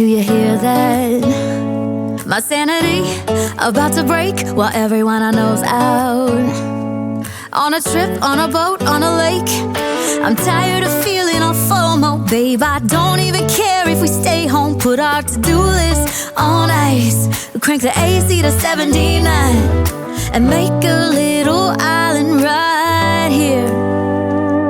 Do you hear that? My sanity about to break while everyone I know's out. On a trip, on a boat, on a lake. I'm tired of feeling all FOMO, babe. I don't even care if we stay home. Put our to-do list on ice. Crank the AC to 79 and make a little island right here.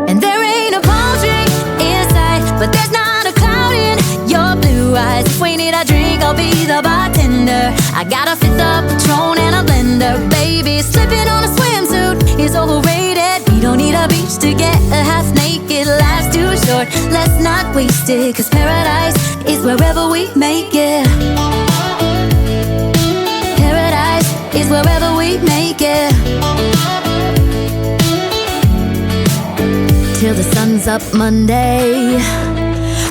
And there ain't a palm tree inside, but there's not a cloud in your blue eyes. If we need a drink, I'll be the bartender. I got a fifth of Patron and a blender, baby. Slipping on a swimsuit is overrated. We don't need a beach to get a half naked. Life's too short, let's not waste it, 'cause paradise is wherever we make it. Paradise is wherever we make it. Till the sun's up Monday,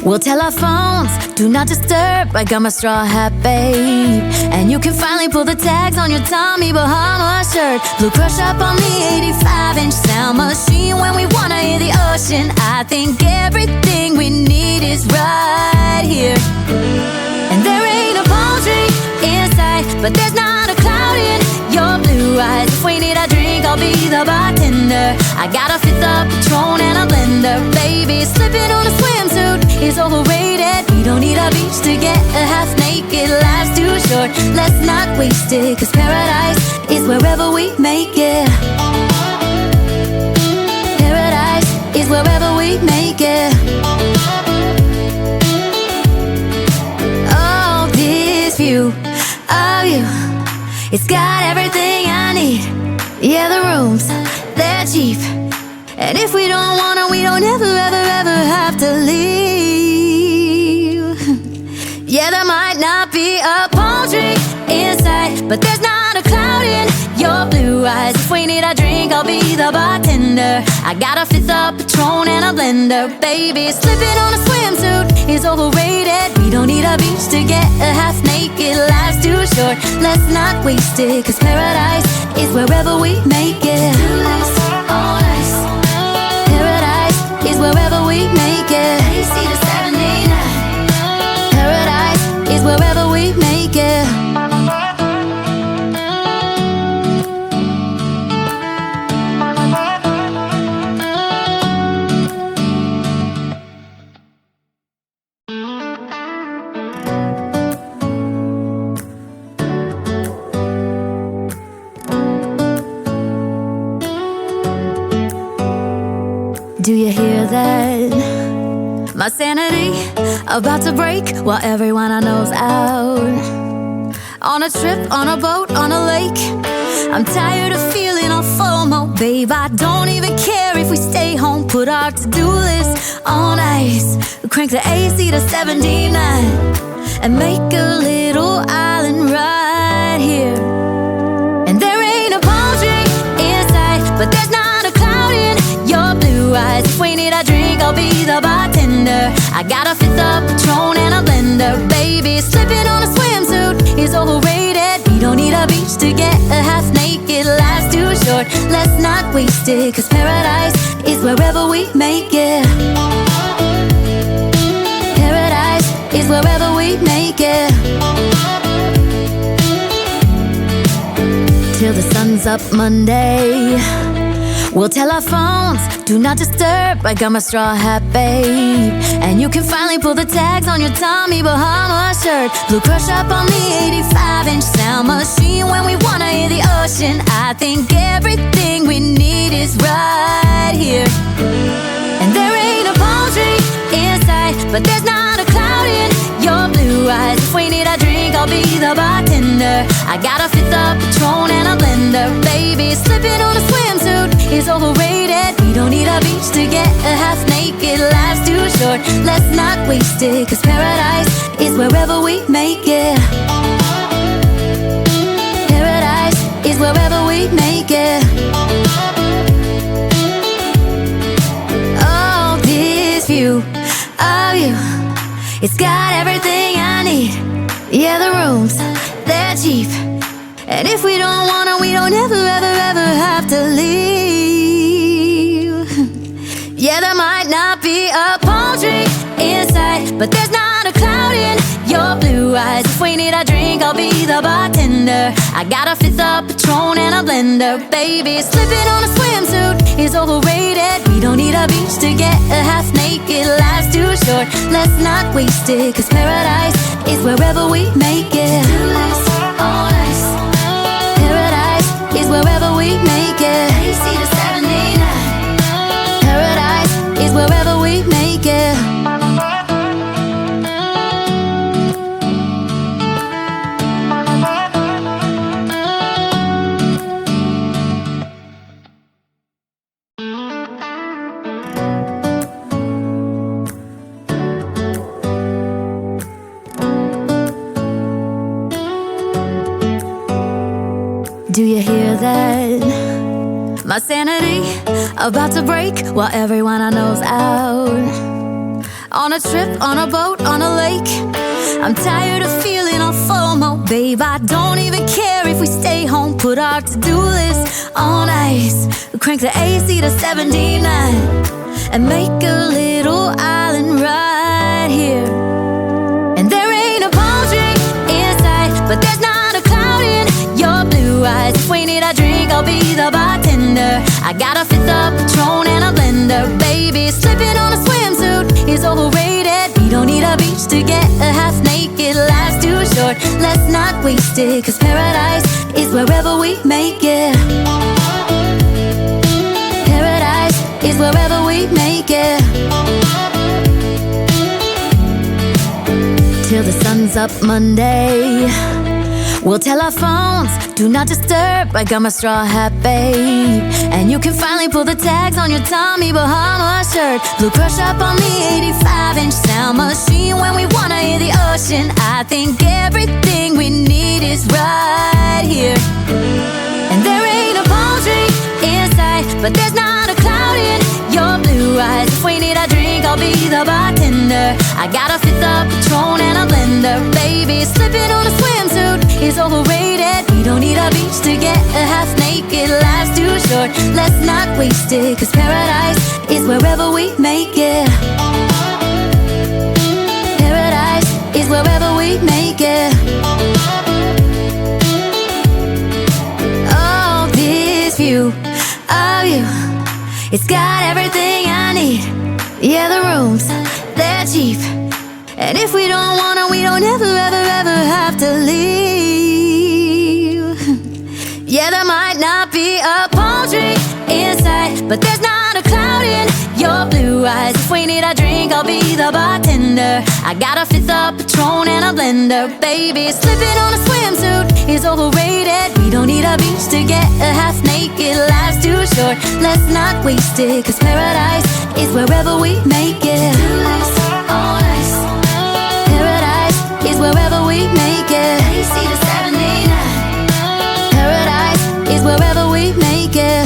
we'll tell our phones, do not disturb. I got my straw hat, babe. And you can finally pull the tags on your Tommy Bahama shirt. Blue crush up on the 85-inch sound machine. When we wanna hear the ocean, I think everything we need is right here. And there ain't a palm tree inside, but there's not a cloud in your blue eyes. If we need a drink, I'll be the bartender. I got a fifth of Patron and a blender, baby. Slipping on a swimsuit is overrated. We don't need a beach to get a half naked. Life's too short, let's not waste it, 'cause paradise is wherever we make it. Paradise is wherever we make it. Oh, this view of you, it's got everything I need. Yeah, the rooms, they're cheap. And if we don't wanna, we don't ever, ever, ever have to leave. Yeah, there might not be a palm tree inside, but there's not a cloud in your blue eyes. If we need a drink, I'll be the bartender. I got a fifth of Patron and a blender, baby. Slipping on a swimsuit is overrated. We don't need a beach to get a half naked. Life's too short, let's not waste it, 'cause paradise is wherever we make it. On ice. Paradise is wherever we make it. AC to 79. Paradise is wherever we make it. Do you hear that? My sanity about to break while everyone I know's out. On a trip, on a boat, on a lake. I'm tired of feeling all FOMO, babe. I don't even care if we stay home. Put our to-do list on ice. Crank the AC to 79 and make a little island right here. And there ain't a palm tree inside, but there's not a cloud in your blue eyes. If we need a drink, I'll be the bartender. I got a fifth of Patron and a blender, baby. Slipping on a swimsuit is overrated. We don't need a beach to get a half naked. Life's too short, let's not waste it, 'cause paradise is wherever we make it. Paradise is wherever we make it. Till the sun's up Monday, we'll tell our phones, do not disturb. I got my straw hat, babe. And you can finally pull the tags on your Tommy Bahama shirt. Blue crush up on the 85-inch sound machine. When we wanna hear the ocean, I think everything we need is right here. And there ain't a palm tree inside, but there's not a cloud in your blue eyes. If we need a drink, I'll be the bartender. I got a fifth of Patron and a blender, baby. Slipping on a swimsuit is overrated. We don't need a beach to get a half naked. Life's too short, let's not waste it, 'cause paradise is wherever we make it. Paradise is wherever we make it. Oh, this view of you, it's got everything I need. Yeah, the rooms, they're cheap. And if we don't wanna, we don't ever, ever, ever have to leave. Yeah, there might not be a palm tree inside, but there's not a cloud in your blue eyes. If we need a drink, I'll be the bartender. I got a fifth of Patron and a blender. Baby, slipping on a swimsuit is overrated. We don't need a beach to get a half naked. Life's too short, let's not waste it. Cause paradise is wherever we make it. All nice. Paradise is wherever we make it. AC to 79. Paradise is wherever we make it. Do you hear that? My sanity about to break while everyone I know's out. On a trip, on a boat, on a lake. I'm tired of feeling all FOMO, babe. I don't even care if we stay home. Put our to-do list on ice. Crank the AC to 79 and make a little island right here. And there ain't a palm tree in sight, but there's not a cloud in your blue eyes. If we need a drink, I'll be the bartender. I got a fifth of Patron and a blender. Baby, slipping on a swimsuit is overrated. We don't need a beach to get a half naked. Life's too short, let's not waste it. Cause paradise is wherever we make it. Paradise is wherever we make it. Till the sun's up Monday, we'll tell our phones, do not disturb. I got my straw hat, babe. And you can finally pull the tags on your Tommy Bahama shirt. Blue crush up on the 85-inch sound machine. When we wanna hear the ocean, I think everything we need is right here. And there ain't a palm tree in sight, but there's not a cloud in your blue eyes. If we need a drink, I'll be the bartender. I got a fifth of Patron and a blender. Baby, slipping on a swimsuit is overrated. We don't need a beach to get a half naked. Life's too short, let's not waste it. Cause paradise is wherever we make it. Paradise is wherever we make it. Oh, this view of you, it's got everything I need. Yeah, the rooms, they're cheap. And if we don't wanna, we don't ever, ever, ever have to leave. Yeah, there might not be a palm tree in sight, but there's not a cloud in your blue eyes. If we need a drink, I'll be the bartender. I got a fifth of Patron and a blender. Baby, slipping on a swimsuit is overrated. We don't need a beach to get a half naked. Life's too short, let's not waste it. Cause paradise is wherever we make it. All nice. Paradise is wherever we make it. AC to 79. Paradise is wherever we make it.